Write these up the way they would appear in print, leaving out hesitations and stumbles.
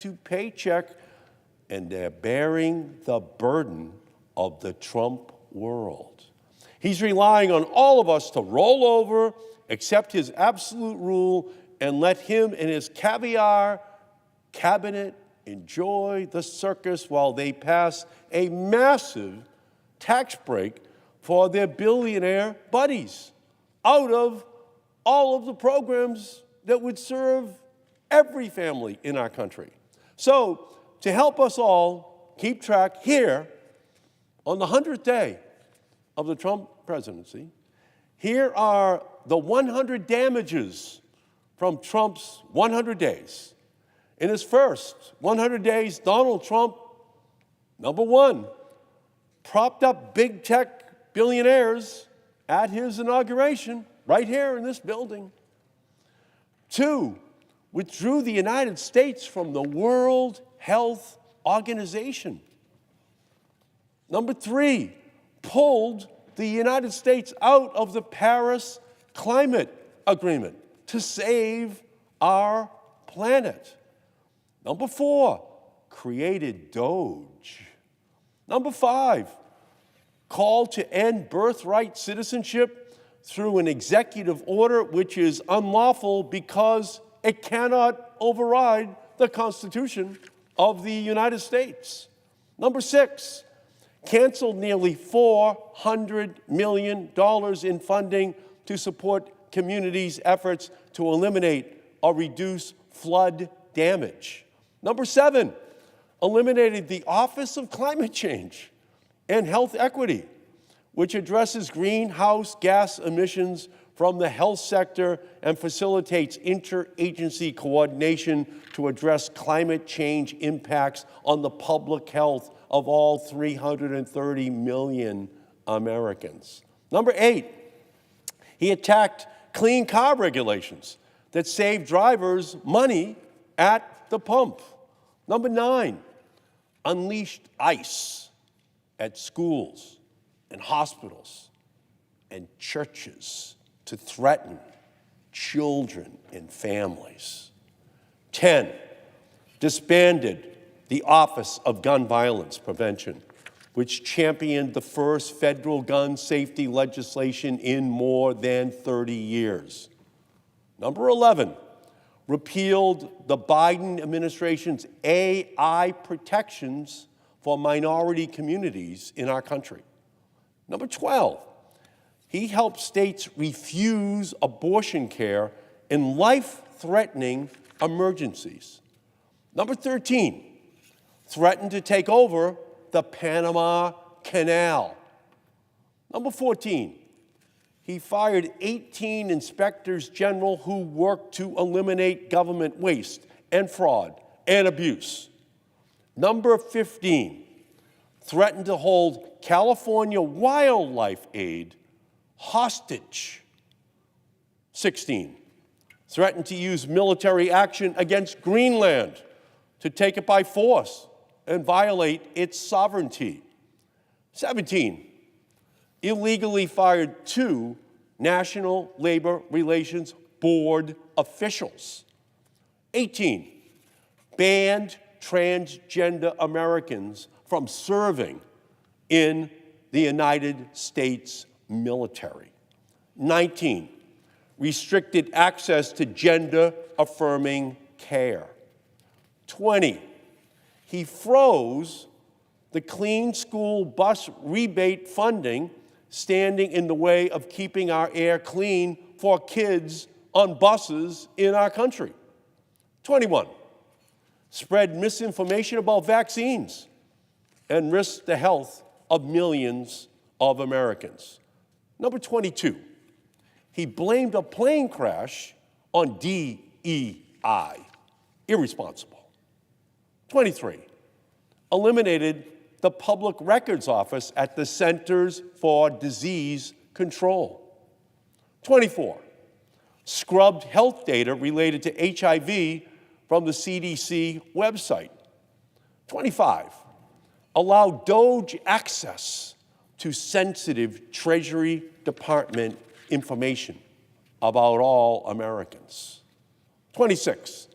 to paycheck, and they're bearing the burden of the Trump world. He's relying on all of us to roll over, accept his absolute rule, and let him and his caviar cabinet enjoy the circus while they pass a massive tax break for their billionaire buddies out of all of the programs that would serve every family in our country. So, to help us all keep track here on the 100th day of the Trump presidency, here are the 100 damages from Trump's 100 days. In his first 100 days, Donald Trump, number one, propped up big tech billionaires at his inauguration, right here in this building. Two, withdrew the United States from the World Health Organization. Number three, pulled the United States out of the Paris Climate Agreement to save our planet. Number four, created Doge. Number five, called to end birthright citizenship through an executive order which is unlawful because it cannot override the Constitution of the United States. Number six, canceled nearly $400 million in funding to support communities' efforts to eliminate or reduce flood damage. Number seven, eliminated the Office of Climate Change and Health Equity, which addresses greenhouse gas emissions from the health sector and facilitates interagency coordination to address climate change impacts on the public health of all 330 million Americans. Number eight, he attacked clean car regulations that save drivers money at the pump. Number nine, unleashed ICE at schools and hospitals and churches to threaten children and families. 10, disbanded the Office of Gun Violence Prevention, which championed the first federal gun safety legislation in more than 30 years. Number 11, repealed the Biden administration's AI protections for minority communities in our country. Number 12, he helped states refuse abortion care in life-threatening emergencies. Number 13, threatened to take over the Panama Canal. Number 14, he fired 18 inspectors general who worked to eliminate government waste and fraud and abuse. Number 15, threatened to hold California wildlife aid hostage. 16, threatened to use military action against Greenland to take it by force and violate its sovereignty. 17, illegally fired 2 National Labor Relations Board officials. 18, banned transgender Americans from serving in the United States military. 19, restricted access to gender-affirming care. 20, he froze the clean school bus rebate funding standing in the way of keeping our air clean for kids on buses in our country. 21, spread misinformation about vaccines and risked the health of millions of Americans. Number 22, he blamed a plane crash on DEI, irresponsible. 23, eliminated the Public Records Office at the Centers for Disease Control. 24, scrubbed health data related to HIV from the CDC website. 25, allowed Doge access to sensitive Treasury Department information about all Americans. 26,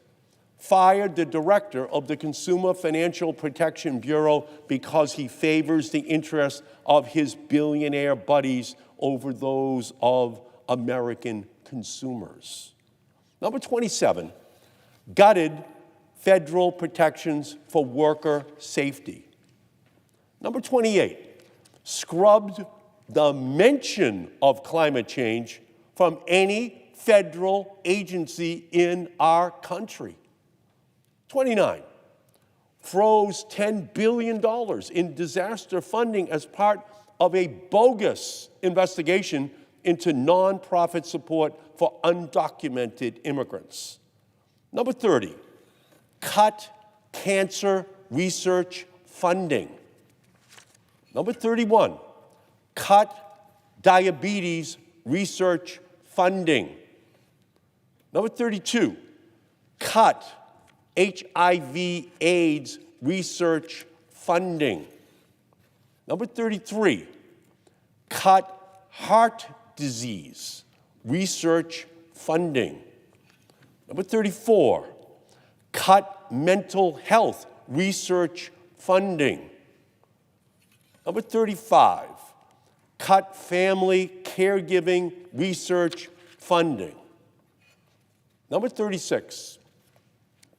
fired the director of the Consumer Financial Protection Bureau because he favors the interests of his billionaire buddies over those of American consumers. Number 27, gutted federal protections for worker safety. Number 28, scrubbed the mention of climate change from any federal agency in our country. 29, froze $10 billion in disaster funding as part of a bogus investigation into nonprofit support for undocumented immigrants. Number 30, cut cancer research funding. Number 31, cut diabetes research funding. Number 32, cut HIV/AIDS research funding. Number 33, cut heart disease research funding. Number 34, cut mental health research funding. Number 35, cut family caregiving research funding. Number 36,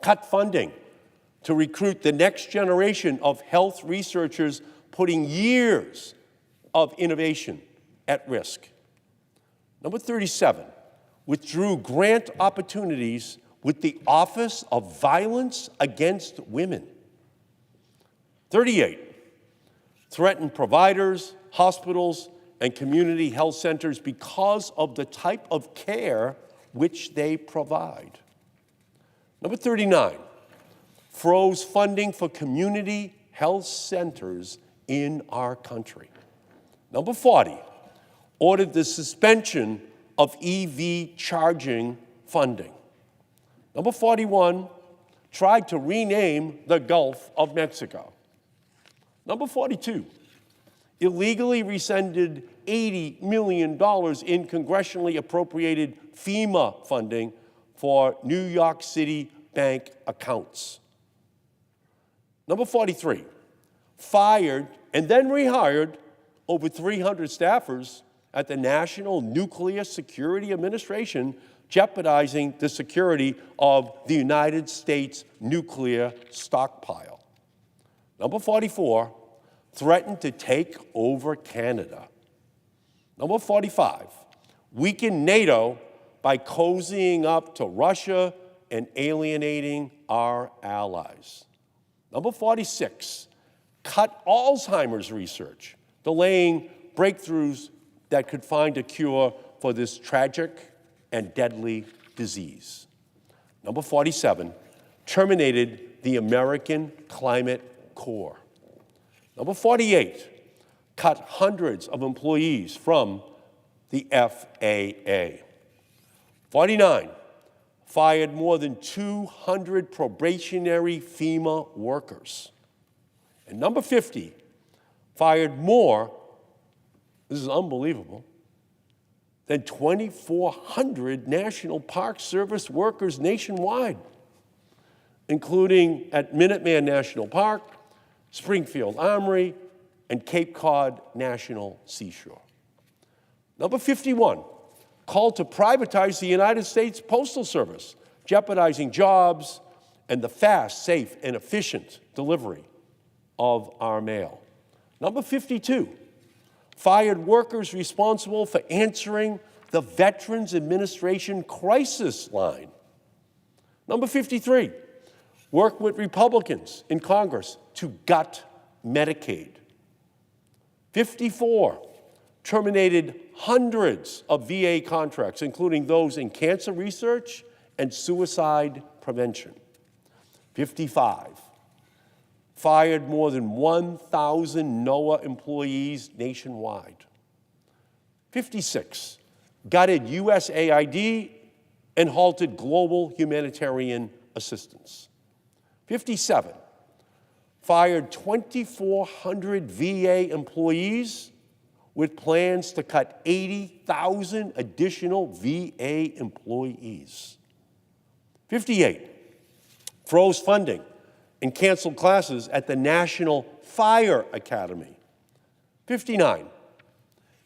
cut funding to recruit the next generation of health researchers, putting years of innovation at risk. Number 37, withdrew grant opportunities with the Office of Violence Against Women. 38, threatened providers, hospitals, and community health centers because of the type of care which they provide. Number 39, froze funding for community health centers in our country. Number 40, ordered the suspension of EV charging funding. Number 41, tried to rename the Gulf of Mexico. Number 42, illegally rescinded $80 million in congressionally appropriated FEMA funding for New York City bank accounts. Number 43, fired and then rehired over 300 staffers at the National Nuclear Security Administration, jeopardizing the security of the United States nuclear stockpile. Number 44, threatened to take over Canada. Number 45, weakened NATO by cozying up to Russia and alienating our allies. Number 46, cut Alzheimer's research, delaying breakthroughs that could find a cure for this tragic and deadly disease. Number 47, terminated the American Climate Corps. Number 48, cut hundreds of employees from the FAA. 49, fired more than 200 probationary FEMA workers. And number 50, fired more, this is unbelievable, than 2,400 National Park Service workers nationwide, including at Minuteman National Park, Springfield Armory, and Cape Cod National Seashore. Number 51, called to privatize the United States Postal Service, jeopardizing jobs and the fast, safe, and efficient delivery of our mail. Number 52, fired workers responsible for answering the Veterans Administration crisis line. Number 53, worked with Republicans in Congress to gut Medicaid. 54, terminated hundreds of VA contracts, including those in cancer research and suicide prevention. 55, fired more than 1,000 NOAA employees nationwide. 56, gutted USAID and halted global humanitarian assistance. 57, fired 2,400 VA employees with plans to cut 80,000 additional VA employees. 58, froze funding and canceled classes at the National Fire Academy. 59,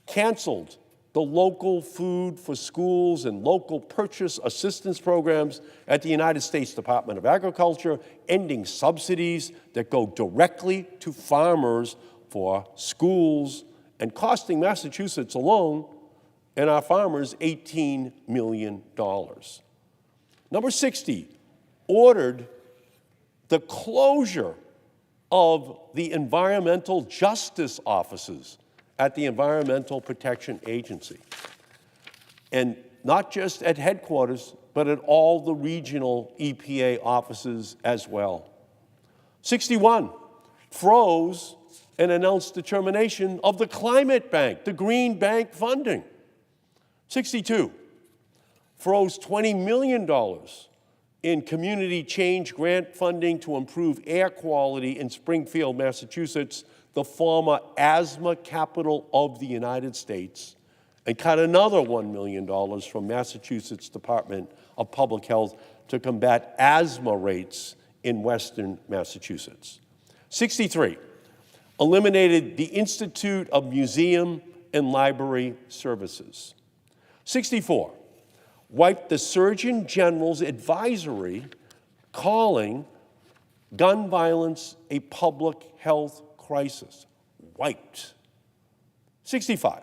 canceled the local food for schools and local purchase assistance programs at the United States Department of Agriculture, ending subsidies that go directly to farmers for schools and costing Massachusetts alone and our farmers $18 million. Number 60, ordered the closure of the environmental justice offices at the Environmental Protection Agency. And not just at headquarters, but at all the regional EPA offices as well. 61, froze and announced the termination of the Climate Bank, the Green Bank funding. 62, froze $20 million in community change grant funding to improve air quality in Springfield, Massachusetts, the former asthma capital of the United States, and cut another $1 million from Massachusetts Department of Public Health to combat asthma rates in Western Massachusetts. 63, eliminated the Institute of Museum and Library Services. 64, wiped the Surgeon General's advisory calling gun violence a public health crisis. Wiped. 65,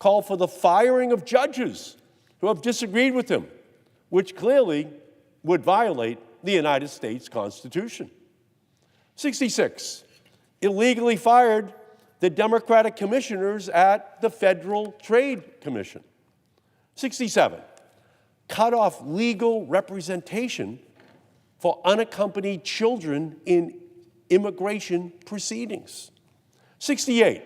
called for the firing of judges who have disagreed with him, which clearly would violate the United States Constitution. 66, illegally fired the Democratic commissioners at the Federal Trade Commission. 67, cut off legal representation for unaccompanied children in immigration proceedings. 68,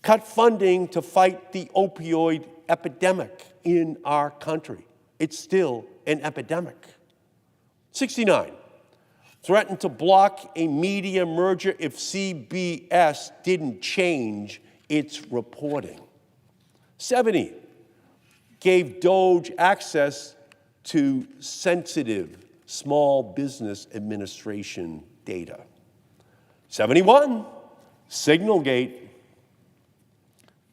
cut funding to fight the opioid epidemic in our country. It's still an epidemic. 69, threatened to block a media merger if CBS didn't change its reporting. 70, gave DOJ access to sensitive Small Business Administration data. 71, Signalgate.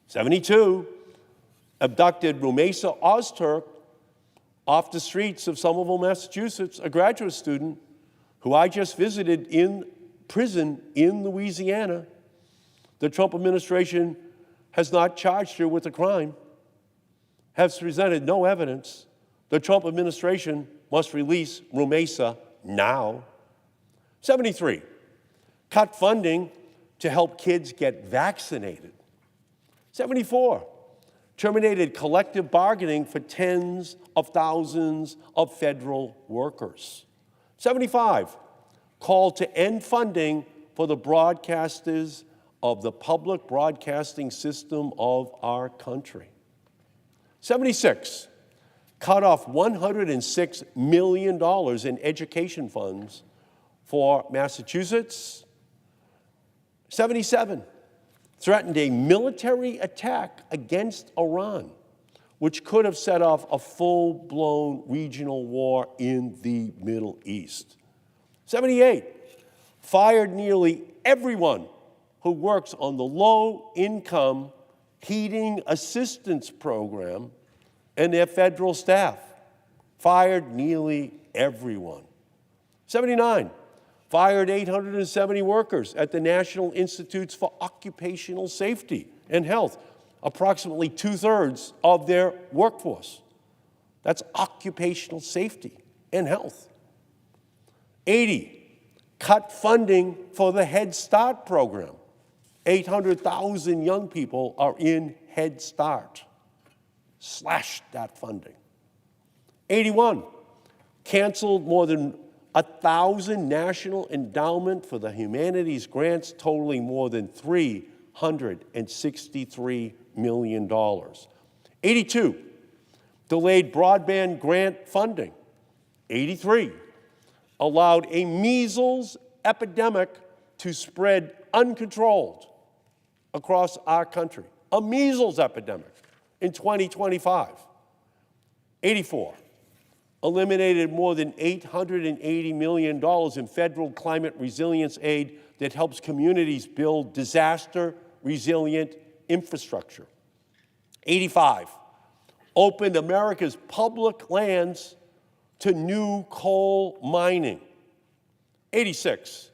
72, abducted Rumesa Ozturk off the streets of Somerville, Massachusetts, a graduate student who I just visited in prison in Louisiana. The Trump administration has not charged her with a crime, has presented no evidence. The Trump administration must release Rumesa now. 73, cut funding to help kids get vaccinated. 74, terminated collective bargaining for tens of thousands of federal workers. 75, called to end funding for the broadcasters of the public broadcasting system of our country. 76, cut off $106 million in education funds for Massachusetts. 77, threatened a military attack against Iran, which could have set off a full-blown regional war in the Middle East. 78, fired nearly everyone who works on the low-income heating assistance program and their federal staff. Fired nearly everyone. 79, fired 870 workers at the National Institutes for Occupational Safety and Health, approximately 2/3 of their workforce. That's occupational safety and health. 80, cut funding for the Head Start program. 800,000 young people are in Head Start. Slashed that funding. 81, canceled more than 1,000 National Endowment for the Humanities grants totaling more than $363 million. 82, delayed broadband grant funding. 83, allowed a measles epidemic to spread uncontrolled across our country. A measles epidemic in 2025. 84, eliminated more than $880 million in federal climate resilience aid that helps communities build disaster-resilient infrastructure. 85, opened America's public lands to new coal mining. 86,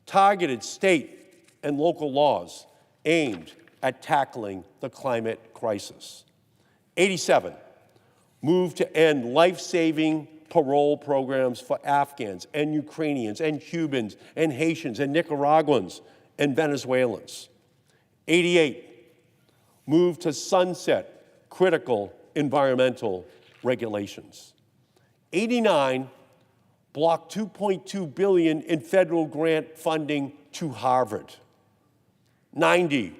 targeted state and local laws aimed at tackling the climate crisis. 87, moved to end life-saving parole programs for Afghans and Ukrainians and Cubans and Haitians and Nicaraguans and Venezuelans. 88, moved to sunset critical environmental regulations. 89, blocked $2.2 billion in federal grant funding to Harvard. 90,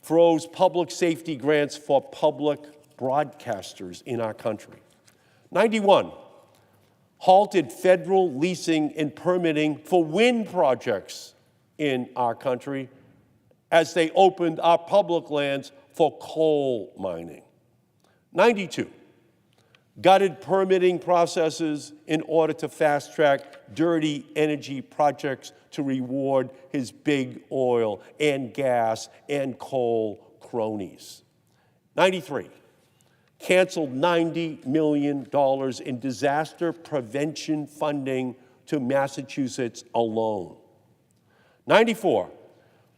froze public safety grants for public broadcasters in our country. 91, halted federal leasing and permitting for wind projects in our country as they opened our public lands for coal mining. 92, gutted permitting processes in order to fast-track dirty energy projects to reward his big oil and gas and coal cronies. 93, canceled $90 million in disaster prevention funding to Massachusetts alone. 94,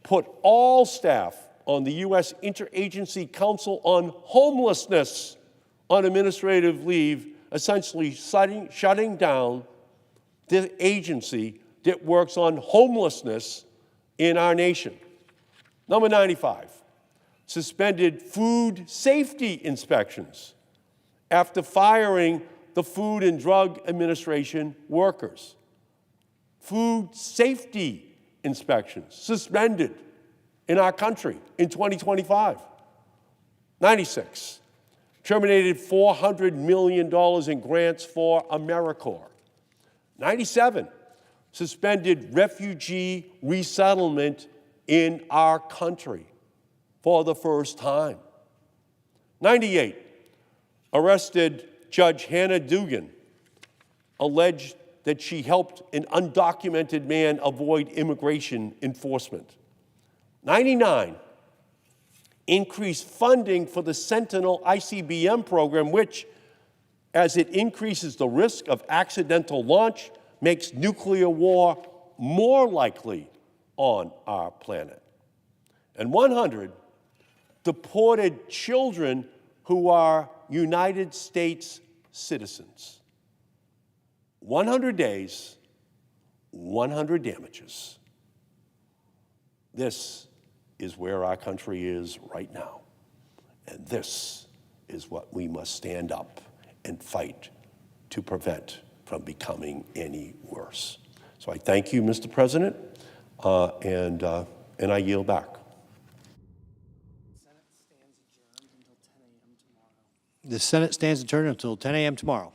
put all staff on the U.S. Interagency Council on Homelessness on administrative leave, essentially shutting down the agency that works on homelessness in our nation. Number 95, suspended food safety inspections after firing the Food and Drug Administration workers. Food safety inspections suspended in our country in 2025. 96, terminated $400 million in grants for AmeriCorps. 97, suspended refugee resettlement in our country for the first time. 98, arrested Judge Hannah Dugan, alleged that she helped an undocumented man avoid immigration enforcement. 99, increased funding for the Sentinel ICBM program, which, as it increases the risk of accidental launch, makes nuclear war more likely on our planet. And 100, deported children who are United States citizens. 100 days, 100 damages. This is where our country is right now. And this is what we must stand up and fight to prevent from becoming any worse. So I thank you, Mr. President, and I yield back. The Senate stands adjourned until 10 a.m. tomorrow.